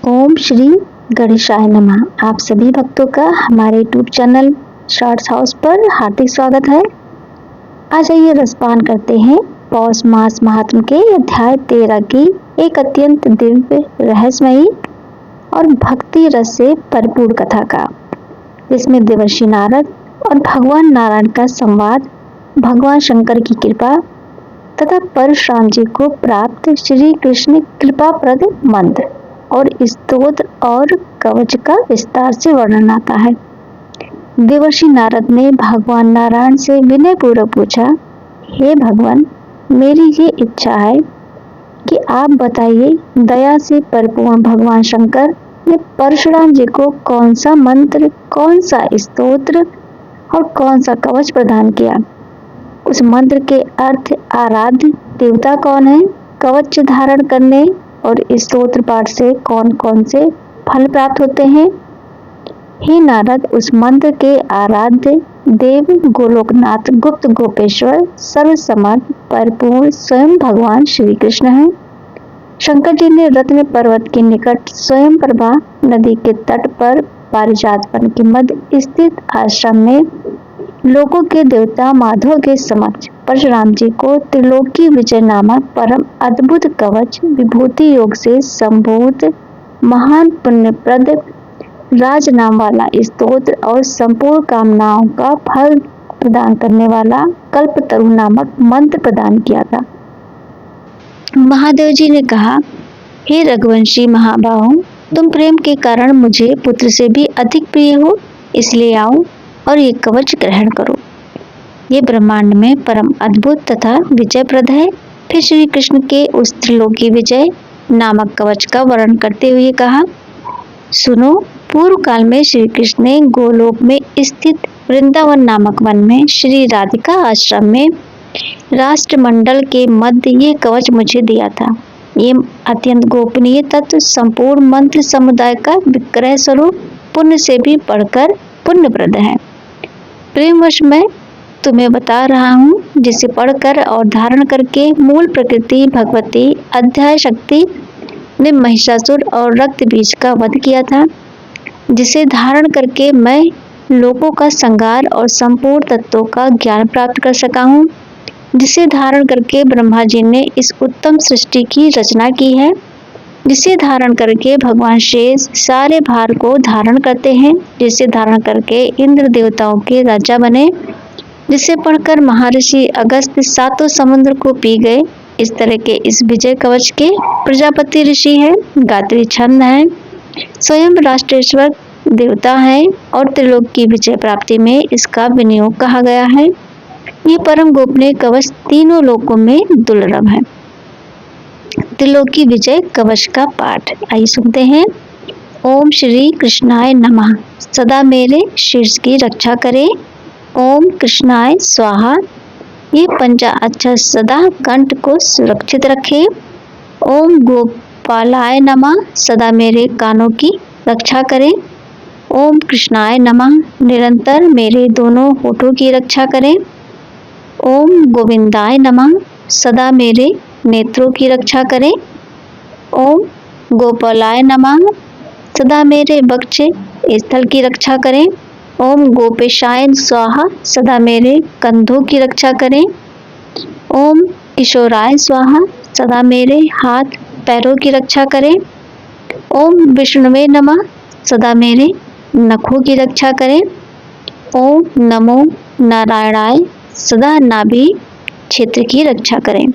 ओम श्री गणेशाय नमः। आप सभी भक्तों का हमारे यूट्यूब चैनल शॉर्ट्स हाउस पर हार्दिक स्वागत है। आज आइए रसपान करते हैं पौष मास महात्म के अध्याय 13 की एक अत्यंत दिव्य, रहस्यमयी और भक्ति रस से भरपूर कथा का, जिसमें देवर्षि नारद और भगवान नारायण का संवाद, भगवान शंकर की कृपा तथा परशुराम जी को प्राप्त श्री कृष्ण कृपाप्रद मंत्र और स्तोत्र और कवच का विस्तार से वर्णन आता है। देवर्षि नारद ने भगवान नारायण से विनय पूर्वक पूछा, हे भगवान, मेरी ये इच्छा है कि आप बताइए, दया से परिपूर्ण भगवान शंकर ने परशुराम जी को कौन सा मंत्र, कौन सा स्तोत्र और कौन सा कवच प्रदान किया। उस मंत्र के अर्थ आराध्य देवता कौन है, कवच धारण करने और स्तोत्र पाठ से कौन कौन से फल प्राप्त होते हैं। हे नारद, उस मंत्र के आराध्य देव गोलोकनाथ गुप्त गोपेश्वर सर्वसमर्थ परिपूर्ण स्वयं भगवान श्री कृष्ण हैं। शंकर जी ने रत्न पर्वत के निकट स्वयं प्रभा नदी के तट पर पारिजात वन के मध्य स्थित आश्रम में लोगों के देवता माधव के समक्ष परशुराम जी को त्रिलोकी विजय नामक परम अद्भुत कवच विभूति योग से संभूत महान पुण्यप्रद राज नाम वाला स्तोत्र और संपूर्ण कामनाओं का फल प्रदान करने वाला कल्पतरु नामक मंत्र प्रदान किया था। महादेव जी ने कहा, हे रघुवंशी महाबाहु, तुम प्रेम के कारण मुझे पुत्र से भी अधिक प्रिय हो, इसलिए आओ और ये कवच ग्रहण करो। ये ब्रह्मांड में परम अद्भुत तथा विजयप्रद है। फिर श्री कृष्ण के उस त्रिलोकी विजय नामक कवच का वर्णन करते हुए कहा, सुनो, पूर्व काल में श्री कृष्ण ने गोलोक में स्थित वृंदावन नामक वन में श्री राधिका आश्रम में राष्ट्रमंडल के मध्य ये कवच मुझे दिया था। ये अत्यंत गोपनीय तत्व संपूर्ण मंत्र समुदाय का विक्रय स्वरूप पुण्य से भी बढ़कर पुण्यप्रद है। प्रेमवश मैं तुम्हें बता रहा हूँ, जिसे पढ़कर और धारण करके मूल प्रकृति भगवती अध्याय शक्ति ने महिषासुर और रक्त बीज का वध किया था, जिसे धारण करके मैं लोगों का संहार और संपूर्ण तत्वों का ज्ञान प्राप्त कर सका हूँ, जिसे धारण करके ब्रह्मा जी ने इस उत्तम सृष्टि की रचना की है, जिसे धारण करके भगवान शेष सारे भार को धारण करते हैं, जिसे धारण करके इंद्र देवताओं के राजा बने, जिसे पढ़कर महर्षि अगस्त्य सातों समुद्र को पी गए। इस तरह के इस विजय कवच के प्रजापति ऋषि हैं, गायत्री छंद हैं, स्वयं राष्ट्रेश्वर देवता हैं और त्रिलोक की विजय प्राप्ति में इसका विनियोग कहा गया है। ये परम गोपनीय कवच तीनों लोकों में दुर्लभ है। त्रिलोकी विजय कवच का पाठ आइए सुनते हैं। ओम श्री कृष्णाय नमः। सदा मेरे शीर्ष की रक्षा करे। ओम कृष्णाय स्वाहा। ये पंचा अक्षर सदा कंठ को सुरक्षित रखे। ओम गोपालाय नमः। सदा मेरे कानों की रक्षा करे। ओम कृष्णाय नमः। निरंतर मेरे दोनों होठों की रक्षा करें। ओम गोविंदाय नमः। सदा मेरे नेत्रों की रक्षा करें। ओम गोपालाय नमः। सदा मेरे वक्ष स्थल की रक्षा करें। ओम गोपेशाय स्वाहा। सदा मेरे कंधों की रक्षा करें। ओम किशोराय स्वाहा। सदा मेरे हाथ पैरों की रक्षा करें। ओम विष्णुवे नमः। सदा मेरे नखों की रक्षा करें। ओम नमो नारायणाय। सदा नाभि क्षेत्र की रक्षा करें।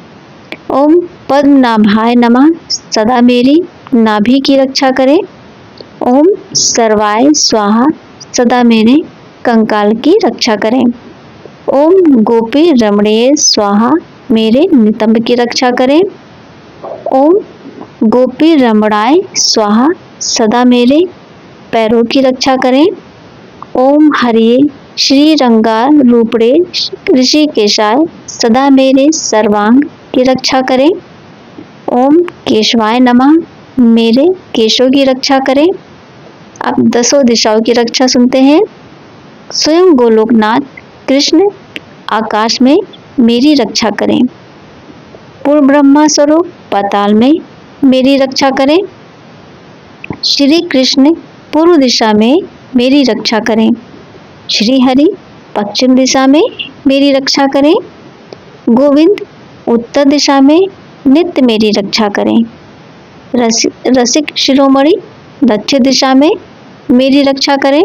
ओम पद्मनाभाय नमः। सदा मेरी नाभि की रक्षा करें। ओम सर्वाय स्वाहा। सदा मेरे कंकाल की रक्षा करें। ओम गोपी रमणीय स्वाहा। मेरे नितंब की रक्षा करें। ओम गोपी रमणाय स्वाहा। सदा मेरे पैरों की रक्षा करें। ओम हरिये श्री रंगा रूपड़े ऋषिकेशाय। सदा मेरे सर्वांग की रक्षा करें। ओम केशवाय नमः। मेरे केशों की रक्षा करें। अब दसों दिशाओं की रक्षा सुनते हैं। स्वयं गोलोकनाथ कृष्ण आकाश में मेरी रक्षा करें। पूर्व ब्रह्मा स्वरूप पाताल में मेरी रक्षा करें। श्री कृष्ण पूर्व दिशा में मेरी रक्षा करें। श्री हरि पश्चिम दिशा में मेरी रक्षा करें। गोविंद उत्तर दिशा में नित्य मेरी रक्षा करें। रसिक शिरोमणि दक्षिण दिशा में मेरी रक्षा करें।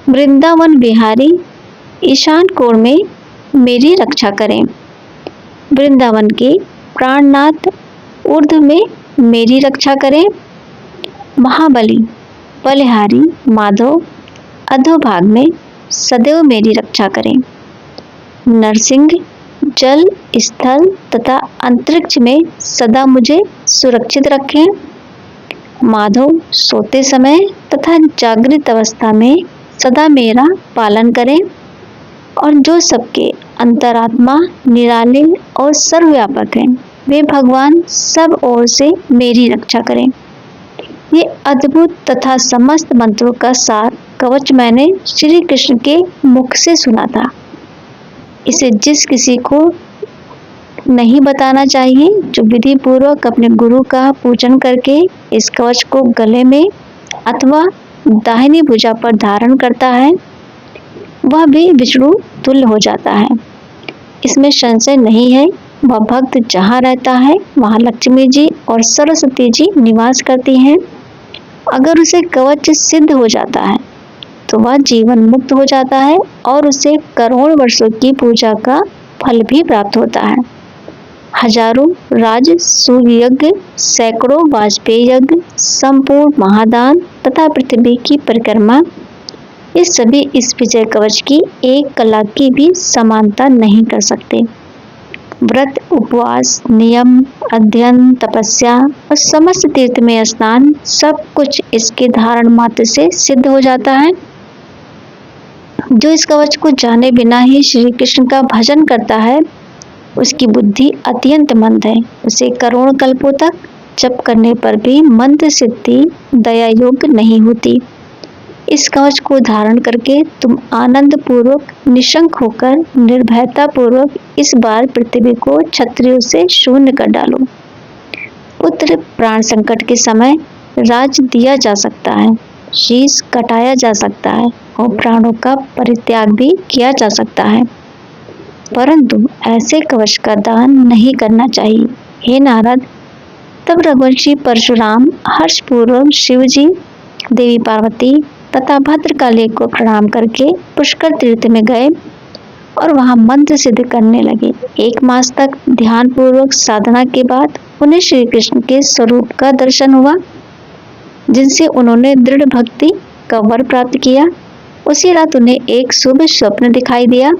वृंदावन बिहारी ईशान कोण में मेरी रक्षा करें। वृंदावन के प्राणनाथ ऊर्ध्व में मेरी रक्षा करें। महाबली बलिहारी माधव अधोभाग में सदैव मेरी रक्षा करें। नरसिंह जल स्थल तथा अंतरिक्ष में सदा मुझे सुरक्षित रखें। माधव सोते समय तथा जागृत अवस्था में सदा मेरा पालन करें और जो सबके अंतरात्मा निराले और सर्वव्यापक हैं वे भगवान सब ओर से मेरी रक्षा करें। ये अद्भुत तथा समस्त मंत्रों का सार कवच मैंने श्री कृष्ण के मुख से सुना था। इसे जिस किसी को नहीं बताना चाहिए जो विधि पूर्वक अपने गुरु का पूजन करके इस कवच को गले में अथवा दाहिनी भुजा पर धारण करता है वह भी विष्णु तुल्य हो जाता है। इसमें संशय नहीं है। वह भक्त जहाँ रहता है वहाँ लक्ष्मी जी और सरस्वती जी निवास करती हैं। अगर उसे कवच सिद्ध हो जाता है तो वह जीवन मुक्त हो जाता है और उसे करोड़ वर्षों की पूजा का फल भी प्राप्त होता है। हजारों राज सूर्य यज्ञ, सैकड़ों वाजपेयी यज्ञ, संपूर्ण महादान तथा पृथ्वी की परिक्रमा, ये सभी इस विजय कवच की एक कला की भी समानता नहीं कर सकते। व्रत, उपवास, नियम, अध्ययन, तपस्या और समस्त तीर्थ में स्नान सब कुछ इसके धारण मात्र से सिद्ध हो जाता है। जो इस कवच को जाने बिना ही श्री कृष्ण का भजन करता है उसकी बुद्धि अत्यंत मंद है। उसे करोड़ कल्पों तक जप करने पर भी मंत्र सिद्धि दया योग्य नहीं होती। इस कवच को धारण करके तुम आनंद पूर्वक निशंक होकर निर्भयता पूर्वक इस बार पृथ्वी को क्षत्रियों से शून्य कर डालो। पुत्र प्राण संकट के समय राज दिया जा सकता है, शीश कटाया जा सकता है और प्राणों का परित्याग भी किया जा सकता है, परंतु ऐसे कवच का दान नहीं करना चाहिए। हे नारद, तब रघुवंशी परशुराम हर्षपूर्वक शिव जी, देवी पार्वती तथा भद्रकाली को प्रणाम करके पुष्कर तीर्थ में गए और वहां मंत्र सिद्ध करने लगे। 1 मास तक ध्यान पूर्वक साधना के बाद उन्हें श्री कृष्ण के स्वरूप का दर्शन हुआ जिनसे उन्होंने दृढ़ भक्ति का वर प्राप्त किया। उसी रात उन्हें एक शुभ स्वप्न दिखाई दिया।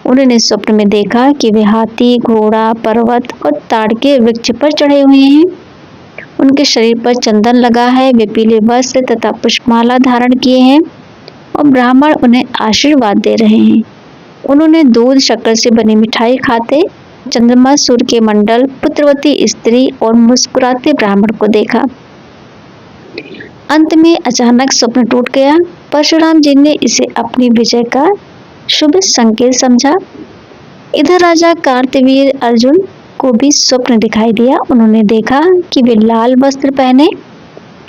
उन्होंने स्वप्न में देखा कि वे हाथी, घोड़ा, पर्वत और ताड़ के वृक्ष पर चढ़े हुए हैं। उनके शरीर पर चंदन लगा है, वे पीले वस्त्र तथा पुष्पमाला धारण किए हैं और ब्राह्मण उन्हें आशीर्वाद दे रहे हैं। उन्होंने दूध शक्कर से बनी मिठाई खाते चंद्रमा, सूर्य के मंडल, पुत्रवती स्त्री और मुस्कुराते ब्राह्मण को देखा। अंत में अचानक स्वप्न टूट गया। परशुराम जी ने इसे अपनी विजय का शुभ संकेत समझा। इधर राजा कार्तवीर अर्जुन को भी स्वप्न दिखाई दिया। उन्होंने देखा कि वे लाल वस्त्र पहने,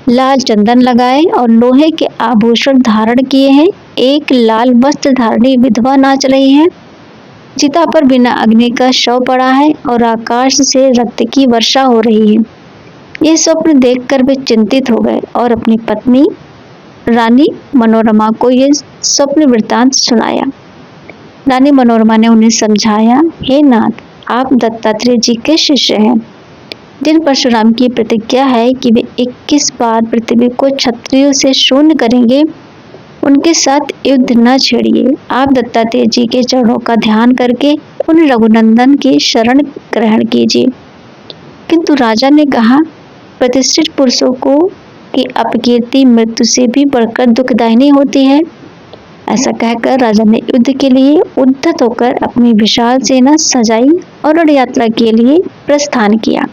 लाल चंदन लगाए और लोहे के आभूषण धारण किए हैं। एक लाल वस्त्र धारणी विधवा नाच रही है। चिता पर बिना अग्नि का शव पड़ा है और आकाश से रक्त की वर्षा हो रही है। यह स्वप्न देखकर वे चिंतित हो गए और अपनी पत्नी रानी मनोरमा को यह स्वप्न वृत्तांत सुनाया। रानी मनोरमा ने उन्हें समझाया, हे नाथ, आप दत्तात्रेय जी के शिष्य हैं जिन परशुराम की प्रतिज्ञा है कि वे 21 बार पृथ्वी को क्षत्रियों से शून्य करेंगे, उनके साथ युद्ध न छेड़िए। आप दत्तात्रेय जी के चरणों का ध्यान करके उन रघुनंदन की शरण ग्रहण कीजिए। किंतु राजा ने कहा, प्रतिष्ठित पुरुषों को की अपकीर्ति मृत्यु से भी बढ़कर दुखदायिनी होती है। ऐसा कहकर राजा ने युद्ध के लिए उद्धत होकर अपनी विशाल सेना सजाई और रण यात्रा के लिए प्रस्थान किया।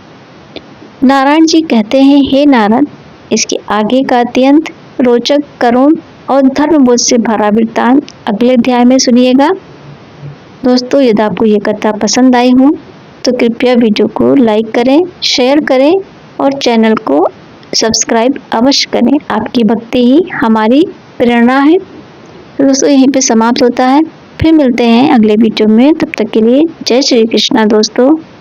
नारायण जी कहते हैं, हे नारद, इसके आगे का अत्यंत रोचक, करुण और धर्मबोध से भरा वृत्तांत अगले अध्याय में सुनिएगा। दोस्तों, यदि आपको ये कथा पसंद आई हो तो कृपया वीडियो को लाइक करें, शेयर करें और चैनल को सब्सक्राइब अवश्य करें। आपकी भक्ति ही हमारी प्रेरणा है। तो दोस्तों यहीं पे समाप्त होता है। फिर मिलते हैं अगले वीडियो में। तब तक के लिए जय श्री कृष्णा दोस्तों।